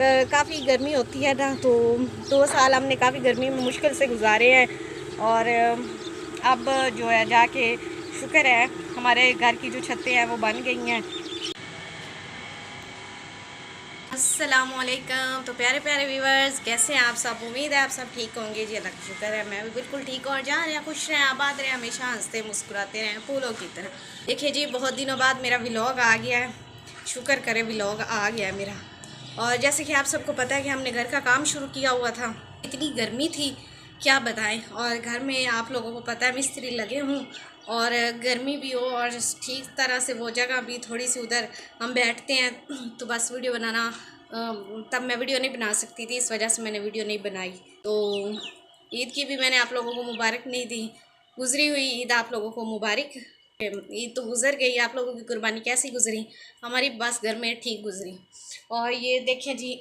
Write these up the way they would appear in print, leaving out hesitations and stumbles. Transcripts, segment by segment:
काफ़ी गर्मी होती है ना, तो 2 साल हमने काफ़ी गर्मी में मुश्किल से गुजारे हैं। और अब जो है जाके शुक्र है हमारे घर की जो छतें हैं वो बन गई हैं। अस्सलामुअलैकुम। तो प्यारे प्यारे व्यूवर्स, कैसे हैं आप सब? उम्मीद है आप सब ठीक होंगे जी। अल्लाह का शुक्र है मैं भी बिल्कुल ठीक हूँ। और जहाँ रहें खुश रहें, आबाद रहें, हमेशा हंसते मुस्कुराते रहें फूलों की तरह। देखिए जी, बहुत दिनों बाद मेरा व्लॉग आ गया है। शुक्र करे व्लॉग आ गया है मेरा। और जैसे कि आप सबको पता है कि हमने घर का काम शुरू किया हुआ था। इतनी गर्मी थी क्या बताएं। और घर में आप लोगों को पता है मिस्त्री लगे हों और गर्मी भी हो और ठीक तरह से वो जगह भी थोड़ी सी उधर हम बैठते हैं, तो बस वीडियो बनाना तब मैं वीडियो नहीं बना सकती थी, इस वजह से मैंने वीडियो नहीं बनाई। तो ईद की भी मैंने आप लोगों को मुबारक नहीं दी। गुजरी हुई ईद आप लोगों को मुबारक। ईद तो गुजर गई, आप लोगों की कुर्बानी कैसी गुजरी? हमारी बस घर में ठीक गुजरी। और ये देखें जी,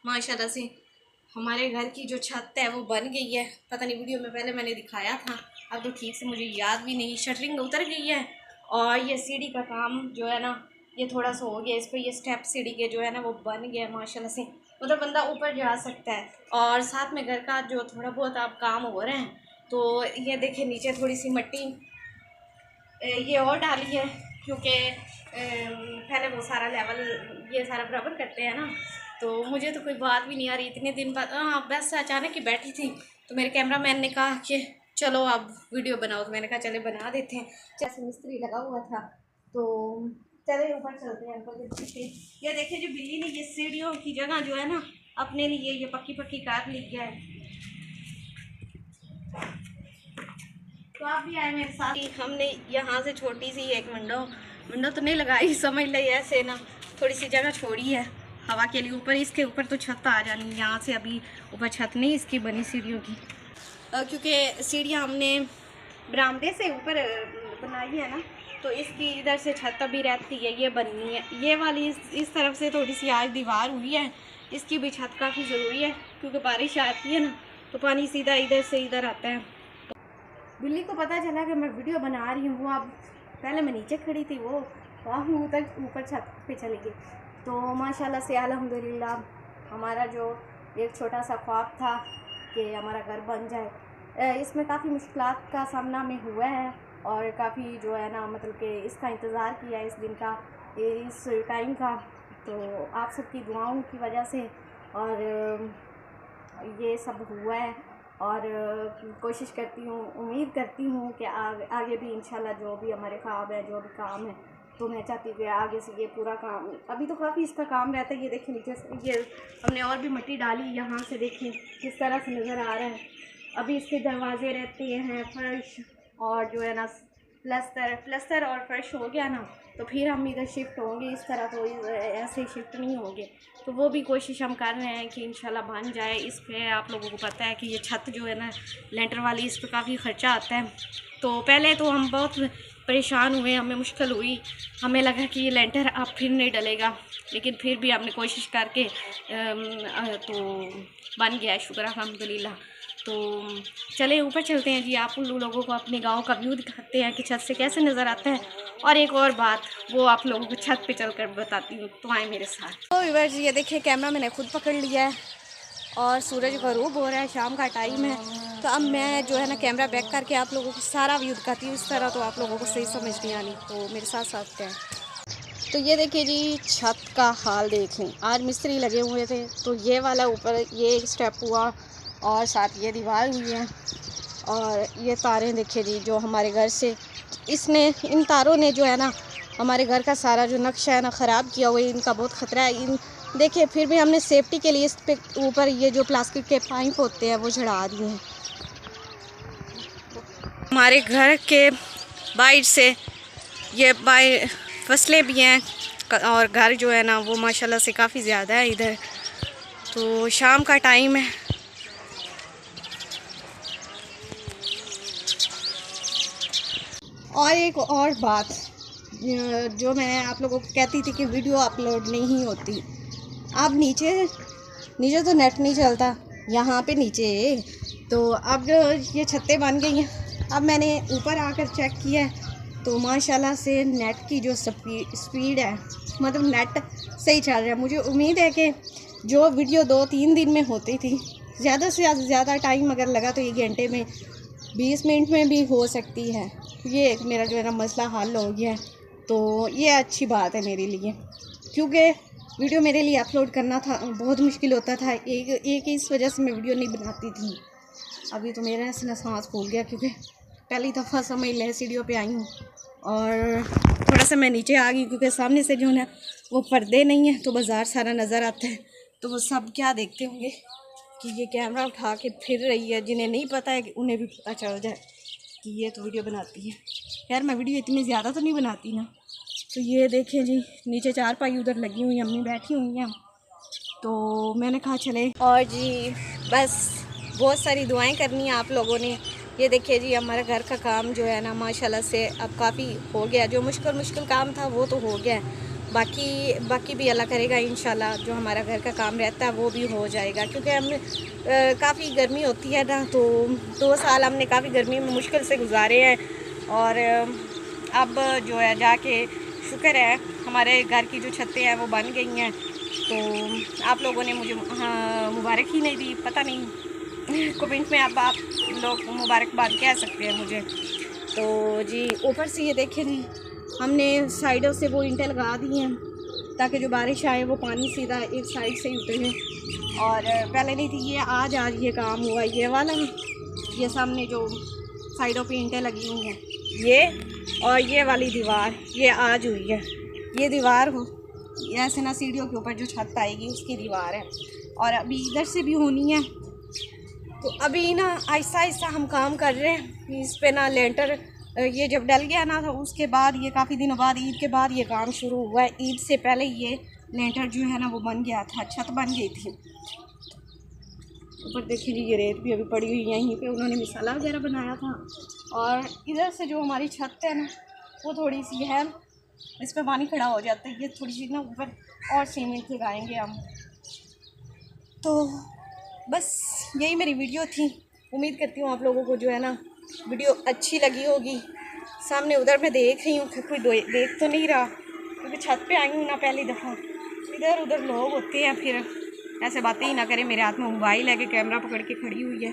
माशाल्लाह से हमारे घर की जो छत है वो बन गई है। पता नहीं वीडियो में पहले मैंने दिखाया था, अब तो ठीक से मुझे याद भी नहीं। शटरिंग उतर गई है और ये सीढ़ी का काम जो है ना ये थोड़ा सा हो गया। इस पर ये स्टेप सीढ़ी के जो है ना वो बन गया माशाल्लाह से, मतलब बंदा ऊपर जा सकता है। और साथ में घर का जो थोड़ा बहुत आप काम हो रहे हैं, तो ये देखिए नीचे थोड़ी सी मिट्टी ये और डाली है, क्योंकि पहले वो सारा लेवल ये सारा बराबर करते हैं ना। तो मुझे तो कोई बात भी नहीं आ रही इतने दिन बाद। हाँ, बस अचानक ही बैठी थी तो मेरे कैमरा मैन ने कहा कि चलो आप वीडियो बनाओ, तो मैंने कहा चले बना देते हैं। जैसे मिस्त्री लगा हुआ था तो चले ऊपर चलते हैं। ऊपर ये देखिए जो बिल्ली ने ये सीढ़ियों की जगह जो है ना अपने लिए ये पक्की पक्की काट ली है। तो आप भी आए मेरे साथ। हमने यहाँ से छोटी सी एक विंडो तो नहीं लगाई, समझ ली ऐसे ना, थोड़ी सी जगह छोड़ी है हवा के लिए। ऊपर इसके ऊपर तो छत आ जानी, यहाँ से अभी ऊपर छत नहीं इसकी बनी सीढ़ियों की, क्योंकि सीढ़ियाँ हमने बरामदे से ऊपर बनाई है ना, तो इसकी इधर से छत अभी रहती है, ये बननी है। ये वाली इस तरफ से थोड़ी सी आज दीवार हुई है, इसकी भी छत काफ़ी ज़रूरी है, क्योंकि बारिश आती है ना तो पानी सीधा इधर से इधर आता है। बिल्ली को पता चला कि मैं वीडियो बना रही हूँ। अब पहले मैं नीचे खड़ी थी, वो वहाँ ऊपर छत पे चली गई। तो माशाल्लाह से अल्हम्दुलिल्लाह हमारा जो एक छोटा सा ख्वाब था कि हमारा घर बन जाए, इसमें काफ़ी मुश्किलात का सामना में हुआ है। और काफ़ी जो है ना मतलब कि इसका इंतज़ार किया है, इस दिन का, इस टाइम का। तो आप सबकी दुआओं की वजह से और ये सब हुआ है। और कोशिश करती हूँ, उम्मीद करती हूँ कि आगे भी इंशाल्लाह जो भी हमारे ख्वाब है, जो भी काम है, तो मैं चाहती हूँ कि आगे से ये पूरा काम, अभी तो काफ़ी इसका काम रहता है। ये देखिए नीचे से ये हमने और भी मिट्टी डाली, यहाँ से देखिए किस तरह से नज़र आ रहा है। अभी इसके दरवाजे रहते हैं, फर्श और जो है ना प्लस्तर और फर्श हो गया ना, तो फिर हम इधर शिफ्ट होंगे। इस तरह तो ऐसे शिफ्ट नहीं होंगे, तो वो भी कोशिश हम कर रहे हैं कि इंशाल्लाह बन जाए। इस पर आप लोगों को पता है कि ये छत जो है ना लेंटर वाली, इस पर काफ़ी ख़र्चा आता है। तो पहले तो हम बहुत परेशान हुए, हमें मुश्किल हुई, हमें लगा कि ये लेंटर अब फिर नहीं डलेगा, लेकिन फिर भी हमने कोशिश करके तो बन गया है, शुक्र अल्हम्दुलिल्लाह। तो चले ऊपर चलते हैं जी, आप उन लोगों को अपने गांव का व्यू दिखाते हैं कि छत से कैसे नज़र आता है। और एक और बात वो आप लोगों को छत पे चलकर बताती हूँ, तो आए मेरे साथ। तो व्यूअर्स ये देखिए कैमरा मैंने खुद पकड़ लिया है और सूरज गरूब हो रहा है, शाम का टाइम है। तो अब मैं जो है ना कैमरा बैक करके आप लोगों को सारा व्यू दिखाती हूँ। इस तरह तो आप लोगों को सही समझ नहीं आनी, तो मेरे साथ साथ क्या है। तो ये देखिए जी छत का हाल देख लें। आज मिस्त्री लगे हुए थे, तो ये वाला ऊपर ये एक स्टेप हुआ और साथ ये दीवार हुई है। और ये तारें देखिए जी, जो हमारे घर से इन तारों ने जो है ना हमारे घर का सारा जो नक्शा है ना ख़राब किया हुआ है। इनका बहुत ख़तरा है। इन देखिए फिर भी हमने सेफ्टी के लिए इस पे ऊपर ये जो प्लास्टिक के पाइप होते हैं वो चढ़ा दिए हैं। हमारे घर के बाइट से ये फसलें भी हैं और घर जो है ना वो माशाल्लाह से काफ़ी ज़्यादा है इधर। तो शाम का टाइम है। और एक और बात जो मैं आप लोगों को कहती थी कि वीडियो अपलोड नहीं होती, अब नीचे तो नेट नहीं चलता यहाँ पे नीचे। तो अब जो ये छतें बन गई हैं, अब मैंने ऊपर आकर चेक किया है तो माशाल्लाह से नेट की जो स्पीड है, मतलब नेट सही चल रहा है। मुझे उम्मीद है कि जो वीडियो 2-3 दिन में होती थी, ज़्यादा से ज़्यादा टाइम अगर लगा तो 1 घंटे में, 20 मिनट में भी हो सकती है। ये एक मेरा जो है ना मसला हल हो गया है, तो ये अच्छी बात है मेरे लिए, क्योंकि वीडियो मेरे लिए अपलोड करना था बहुत मुश्किल होता था। एक इस वजह से मैं वीडियो नहीं बनाती थी। अभी तो मेरा ऐसा सांस फूल गया, क्योंकि पहली दफ़ा समझ ले सीढ़ियों पे आई हूँ और थोड़ा सा मैं नीचे आ गई, क्योंकि सामने से जो है वो पर्दे नहीं है तो बाज़ार सारा नज़र आता है। तो वो सब क्या देखते होंगे कि ये कैमरा उठा के फिर रही है, जिन्हें नहीं पता है कि उन्हें भी पता चल जाए कि ये तो वीडियो बनाती है। यार मैं वीडियो इतनी ज़्यादा तो नहीं बनाती ना। तो ये देखें जी, नीचे 4 पाई उधर लगी हुई, अम्मी बैठी हुई हैं, तो मैंने कहा चले। और जी बस बहुत सारी दुआएं करनी है आप लोगों ने। ये देखिए जी, हमारा घर का काम जो है ना माशाल्लाह से अब काफ़ी हो गया। जो मुश्किल काम था वो तो हो गया, बाकी भी अल्लाह करेगा इंशाल्लाह। जो हमारा घर का काम रहता है वो भी हो जाएगा, क्योंकि हम काफ़ी गर्मी होती है ना, तो 2 साल हमने काफ़ी गर्मी में मुश्किल से गुजारे हैं। और अब जो है जाके शुक्र है हमारे घर की जो छतें हैं वो बन गई हैं। तो आप लोगों ने मुझे मुबारक ही नहीं दी, पता नहीं कमेंट में आप लोग मुबारकबाद कह सकते हैं मुझे। तो जी ऊपर से ये देखें जी, हमने साइडों से वो ईंटें लगा दी हैं ताकि जो बारिश आए वो पानी सीधा एक साइड से ही उतरे। और पहले नहीं थी, ये आज ये काम हुआ। ये वाला ये सामने जो साइडों पे ईंटें लगी हुई हैं ये, और ये वाली दीवार ये आज हुई है। ये दीवार हो ऐसे ना सीढ़ियों के ऊपर जो छत आएगी उसकी दीवार है, और अभी इधर से भी होनी है। तो अभी ना आहिस्ता आहिस्ता हम काम कर रहे हैं इस पे ना। लेंटर ये जब डल गया ना, तो उसके बाद ये काफ़ी दिनों बाद, ईद के बाद ये काम शुरू हुआ है। ईद से पहले ये लेंटर जो है ना वो बन गया था, छत बन गई थी। ऊपर देखिए जी, ये रेत भी अभी पड़ी हुई है, यहीं पे उन्होंने मसाला वगैरह बनाया था। और इधर से जो हमारी छत है ना वो थोड़ी सी है, इस पर पानी खड़ा हो जाता है। ये थोड़ी सी ना ऊपर और सीमेंट लगाएंगे हम। तो बस यही मेरी वीडियो थी। उम्मीद करती हूँ आप लोगों को जो है ना वीडियो अच्छी लगी होगी। सामने उधर मैं देख रही हूँ कि कोई देख तो नहीं रहा, क्योंकि छत पे आई हूँ ना पहली दफ़ा। इधर उधर लोग होते हैं, फिर ऐसे बातें ही ना करें। मेरे हाथ में मोबाइल है कि कैमरा पकड़ के खड़ी हुई है।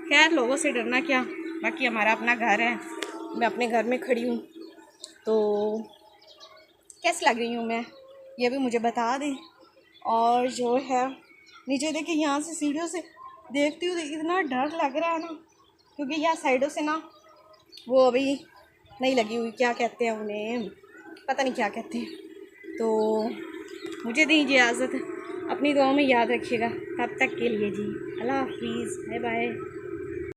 खैर लोगों से डरना क्या, बाकी हमारा अपना घर है, मैं अपने घर में खड़ी हूँ। तो कैसी लग रही हूँ मैं, ये भी मुझे बता दें। और जो है नीचे देखिए, यहाँ से सीढ़ियों से देखती हूँ इतना डर लग रहा है ना, क्योंकि यहाँ साइडों से ना वो अभी नहीं लगी हुई, क्या कहते हैं उन्हें, पता नहीं क्या कहते हैं। तो मुझे दीजिए इजाज़त, अपनी दुआओं में याद रखिएगा। तब तक के लिए जी अल्लाह हाफिज़, बाय बाय।